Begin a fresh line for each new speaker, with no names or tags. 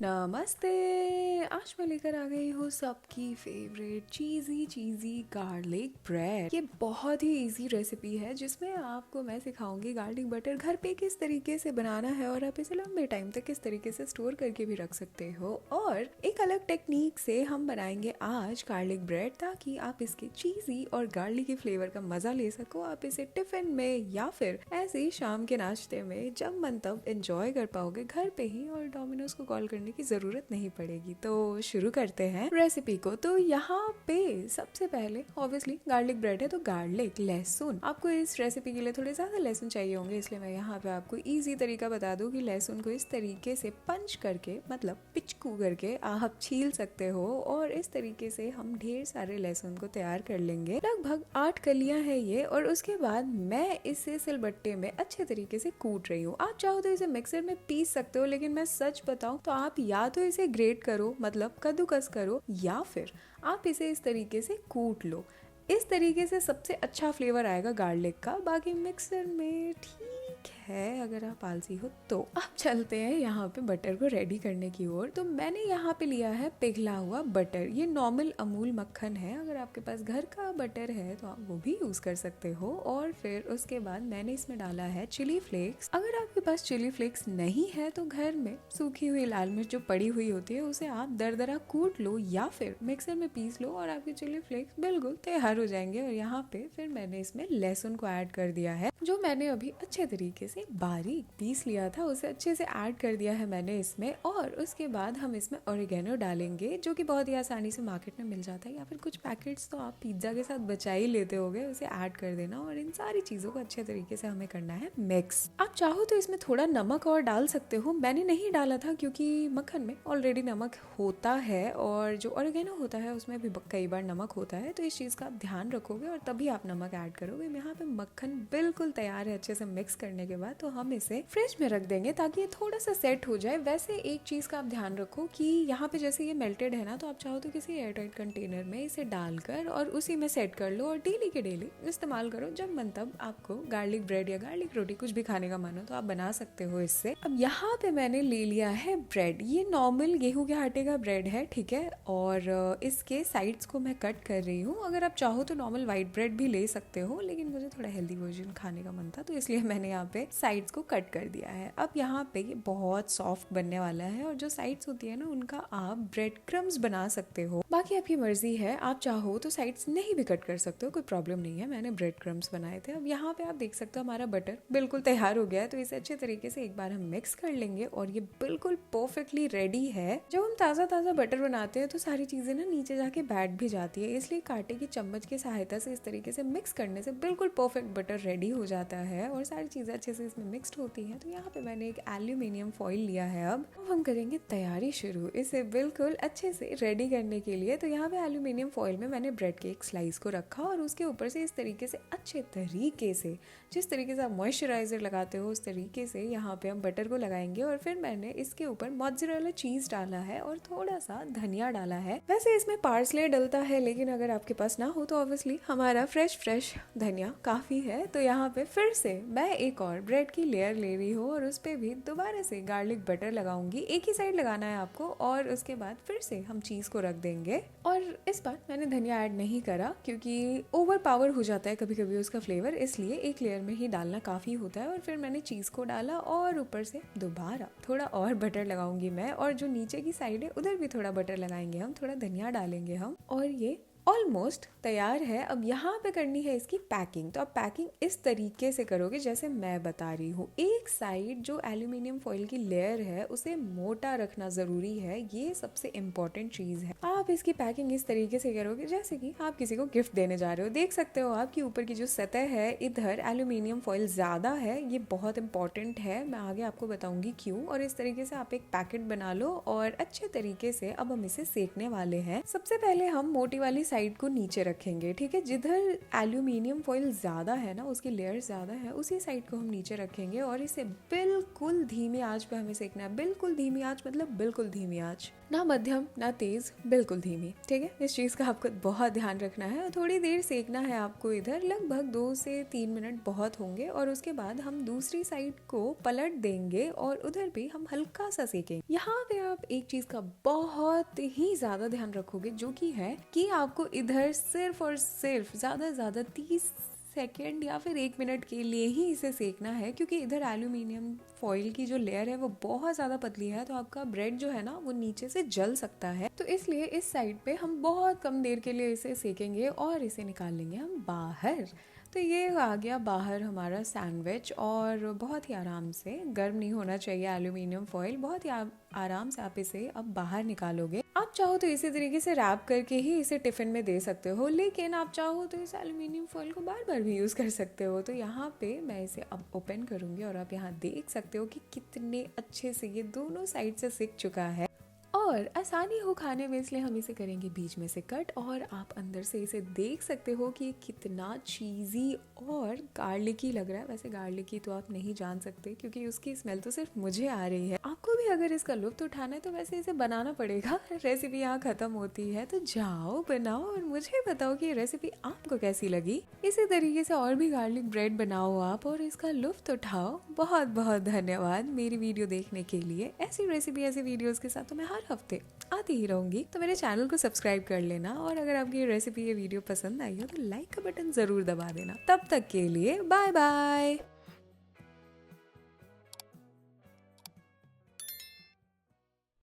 नमस्ते। आज मैं लेकर आ गई हूँ सबकी फेवरेट चीज़ी चीज़ी गार्लिक ब्रेड। ये बहुत ही इजी रेसिपी है जिसमें आपको मैं सिखाऊंगी गार्लिक बटर घर पे किस तरीके से बनाना है और आप इसे लंबे टाइम तक किस तरीके से स्टोर करके भी रख सकते हो। और एक अलग टेक्निक से हम बनाएंगे आज गार्लिक ब्रेड ताकि आप इसके चीज़ी और गार्लिकी फ्लेवर का मज़ा ले सको। आप इसे टिफिन में या फिर ऐसे ही शाम के नाश्ते में जब मन तब एंजॉय कर पाओगे घर पे ही, और डोमिनोज को कॉल करने की जरूरत नहीं पड़ेगी। तो शुरू करते हैं रेसिपी को। तो यहाँ पे सबसे पहले ऑब्वियसली गार्लिक ब्रेड है तो गार्लिक लहसुन, आपको इस रेसिपी के लिए थोड़े ज्यादा लहसुन चाहिए होंगे, इसलिए मैं यहाँ पे आपको इजी तरीका बता दूं कि लहसुन को इस तरीके से पंच करके मतलब पिचकू करके आप छील सकते हो। और इस तरीके से हम ढेर सारे लहसुन को तैयार कर लेंगे। लगभग 8 कलियां है ये। और उसके बाद मैं इसे सिलबट्टे में अच्छे तरीके से कूट रही हूँ। आप चाहो तो इसे मिक्सर में पीस सकते हो, लेकिन मैं सच बताऊं तो आप या तो इसे ग्रेट करो मतलब कद्दूकस करो, या फिर आप इसे इस तरीके से कूट लो। इस तरीके से सबसे अच्छा फ्लेवर आएगा गार्लिक का। बाकी मिक्सर में ठीक है अगर आप आलसी हो तो। अब चलते हैं यहाँ पे बटर को रेडी करने की ओर। तो मैंने यहाँ पे लिया है पिघला हुआ बटर। ये नॉर्मल अमूल मक्खन है। अगर आपके पास घर का बटर है तो आप वो भी यूज कर सकते हो। और फिर उसके बाद मैंने इसमें डाला है चिली फ्लेक्स। अगर आपके पास चिली फ्लेक्स नहीं है तो घर में सूखी हुई लाल मिर्च जो पड़ी हुई होती है उसे आप दरदरा कूट लो या फिर मिक्सर में पीस लो और आपकी चिली फ्लेक्स बिल्कुल तैयार हो जाएंगे। और यहाँ पे फिर मैंने इसमें लहसुन को ऐड कर दिया है, जो मैंने अभी अच्छे तरीके से बारीक पीस लिया था, उसे अच्छे से ऐड कर दिया है मैंने इसमें। और उसके बाद हम इसमें ओरिगेनो डालेंगे, जो कि बहुत ही आसानी से मार्केट में मिल जाता है, या फिर कुछ पैकेट्स तो आप पिज्जा के साथ बचा ही लेते होगे, उसे ऐड कर देना। और इन सारी चीजों को अच्छे तरीके से हमें करना है मिक्स। आप चाहो तो इसमें थोड़ा नमक और डाल सकते हो। मैंने नहीं डाला था क्योंकि मक्खन में ऑलरेडी नमक होता है और जो ओरिगेनो होता है उसमें भी कई बार नमक होता है, तो इस चीज का आप ध्यान रखोगे और तभी आप नमक ऐड करोगे। यहाँ पे मक्खन बिल्कुल तैयार है। अच्छे से मिक्स करने के बाद तो हम इसे फ्रिज में रख देंगे ताकि ये थोड़ा सा सेट हो जाए। वैसे एक चीज का आप ध्यान रखो कि यहाँ पे जैसे ये मेल्टेड है ना, तो आप चाहो तो किसी एयरटाइट कंटेनर में इसे डालकर और उसी में सेट कर लो और डेली के डेली इस्तेमाल करो। जब मन तब आपको गार्लिक ब्रेड या गार्लिक रोटी कुछ भी खाने का मन हो तो आप बना सकते हो इससे। अब यहाँ पे मैंने ले लिया है ब्रेड। ये नॉर्मल गेहूं के आटे का ब्रेड है, ठीक है। और इसके साइड्स को मैं कट कर रही हूँ। अगर आप चाहो तो नॉर्मल व्हाइट ब्रेड भी ले सकते हो, लेकिन मुझे थोड़ा हेल्दी वर्जन खाने का मन था तो इसलिए मैंने यहाँ पे साइड्स को कट कर दिया है। अब यहाँ पे ये बहुत सॉफ्ट बनने वाला है और जो साइड्स होती है ना उनका आप ब्रेड क्रम्स बना सकते हो। बाकी आपकी मर्जी है, आप चाहो तो साइड्स नहीं भी कट कर सकते हो, कोई प्रॉब्लम नहीं है। मैंने ब्रेड क्रम्स बनाए थे। अब यहाँ पे आप देख सकते हो हमारा बटर बिल्कुल तैयार हो गया है, तो इसे अच्छे तरीके से एक बार हम मिक्स कर लेंगे और ये बिल्कुल परफेक्टली रेडी है। जब हम ताजा ताजा बटर बनाते हैं तो सारी चीजें ना नीचे जाके बैठ भी जाती है, इसलिए कांटे की चम्मच की सहायता से इस तरीके से मिक्स करने से बिल्कुल परफेक्ट बटर रेडी हो जाता है और सारी चीजें अच्छे से इसमें मिक्स्ड होती हैं। तो यहाँ पे मैंने एक एल्यूमिनियम फॉइल लिया है। अब हम करेंगे तैयारी शुरू इसे बिल्कुल अच्छे से रेडी करने के लिए। तो यहाँ पे एल्यूमिनियम फॉइल में मैंने ब्रेड के एक स्लाइस को रखा और उसके ऊपर से इस तरीके से अच्छे तरीके से, जिस तरीके से आप मॉइस्चराइजर लगाते हो उस तरीके से यहाँ पे हम बटर को लगाएंगे। और फिर मैंने इसके ऊपर मोज़रेला चीज डाला है और थोड़ा सा धनिया डाला है। वैसे इसमें पार्सले डलता है, लेकिन अगर आपके पास ना हो तो ऑब्वियसली हमारा फ्रेश धनिया काफी है। तो यहाँ पे फिर से मैं एक और ब्रेड की लेयर ले रही हूँ और उस पे भी दोबारा से गार्लिक बटर लगाऊंगी। एक ही साइड लगाना है आपको और उसके बाद फिर से हम चीज को रख देंगे। और इस बार मैंने धनिया ऐड नहीं करा क्योंकि ओवर पावर हो जाता है कभी कभी उसका फ्लेवर, इसलिए एक लेयर में ही डालना काफी होता है। और फिर मैंने चीज को डाला और ऊपर से दोबारा थोड़ा और बटर लगाऊंगी मैं, और जो नीचे की साइड है उधर भी थोड़ा बटर लगाएंगे हम, थोड़ा धनिया डालेंगे हम। और ये ऑलमोस्ट तैयार है। अब यहाँ पे करनी है इसकी पैकिंग। तो आप पैकिंग इस तरीके से करोगे जैसे मैं बता रही हूँ। एक साइड जो एल्यूमिनियम फॉइल की लेयर है उसे मोटा रखना जरूरी है, ये सबसे इम्पोर्टेंट चीज है। आप इसकी पैकिंग इस तरीके से करोगे जैसे कि आप किसी को गिफ्ट देने जा रहे हो। देख सकते हो आपकी ऊपर की जो सतह है इधर एल्यूमिनियम फॉइल ज्यादा है, ये बहुत इंपॉर्टेंट है, मैं आगे आपको बताऊंगी क्यों। और इस तरीके से आप एक पैकेट बना लो और अच्छे तरीके से अब हम इसे सेकने वाले हैं। सबसे पहले हम मोटी वाली साइड को नीचे रखेंगे, ठीक है। जिधर एल्यूमिनियम फॉइल ज्यादा है ना, उसकी लेयर ज्यादा है, उसी साइड को हम नीचे रखेंगे और इसे बिल्कुल धीमी आंच पे हमें सेकना है। बिल्कुल धीमी आंच मतलब बिल्कुल धीमी आंच, ना मध्यम ना तेज, बिल्कुल बिल्कुल धीमी, ठीक है। इस चीज़ का आपको बहुत ध्यान रखना है और थोड़ी देर सेकना है आपको। इधर लगभग 2 से 3 मिनट बहुत होंगे और उसके बाद हम दूसरी साइड को पलट देंगे और उधर भी हम हल्का सा सेकेंगे। यहाँ पे आप एक चीज़ का बहुत ही ज़्यादा ध्यान रखोगे, जो कि है कि आपको इधर सिर्फ और सिर्फ ज़्यादा 30 सेकेंड या फिर 1 मिनट के लिए ही इसे सेकना है, क्योंकि इधर एल्यूमिनियम फॉइल की जो लेयर है वो बहुत ज़्यादा पतली है, तो आपका ब्रेड जो है ना वो नीचे से जल सकता है। तो इसलिए इस साइड पे हम बहुत कम देर के लिए इसे सेकेंगे और इसे निकाल लेंगे हम बाहर। तो ये आ गया बाहर हमारा सैंडविच, और बहुत ही आराम से, गर्म नहीं होना चाहिए एल्यूमिनियम फॉइल, बहुत ही आराम से आप इसे अब बाहर निकालोगे। आप चाहो तो इसी तरीके से रैप करके ही इसे टिफिन में दे सकते हो, लेकिन आप चाहो तो इस एल्यूमिनियम फॉइल को बार बार भी यूज़ कर सकते हो। तो यहाँ पे मैं इसे अब ओपन करूँगी और आप यहाँ देख सकते हो कि कितने अच्छे से ये दोनों साइड से सिक चुका है और आसानी हो खाने में, इसलिए हम इसे करेंगे बीच में से कट। और आप अंदर से इसे देख सकते हो कि कितना चीज़ी और गार्लिकी लग रहा है। वैसे गार्लिकी तो आप नहीं जान सकते क्योंकि उसकी स्मेल तो सिर्फ मुझे आ रही है। आपको भी अगर इसका लुत्फ उठाना है तो वैसे इसे बनाना पड़ेगा। रेसिपी यहाँ ख़त्म होती है, तो जाओ बनाओ और मुझे बताओ कि ये रेसिपी आपको कैसी लगी। इसी तरीके से और भी गार्लिक ब्रेड बनाओ आप और इसका लुत्फ उठाओ। बहुत बहुत धन्यवाद मेरी वीडियो देखने के लिए। ऐसी रेसिपी, ऐसी वीडियोस के साथ तो मैं हर हफ्ते आती ही रहूंगी, तो मेरे चैनल को सब्सक्राइब कर लेना। और अगर आपकी ये रेसिपी, ये वीडियो पसंद आई हो तो लाइक का बटन ज़रूर दबा देना। तब तक के लिए बाय बाय।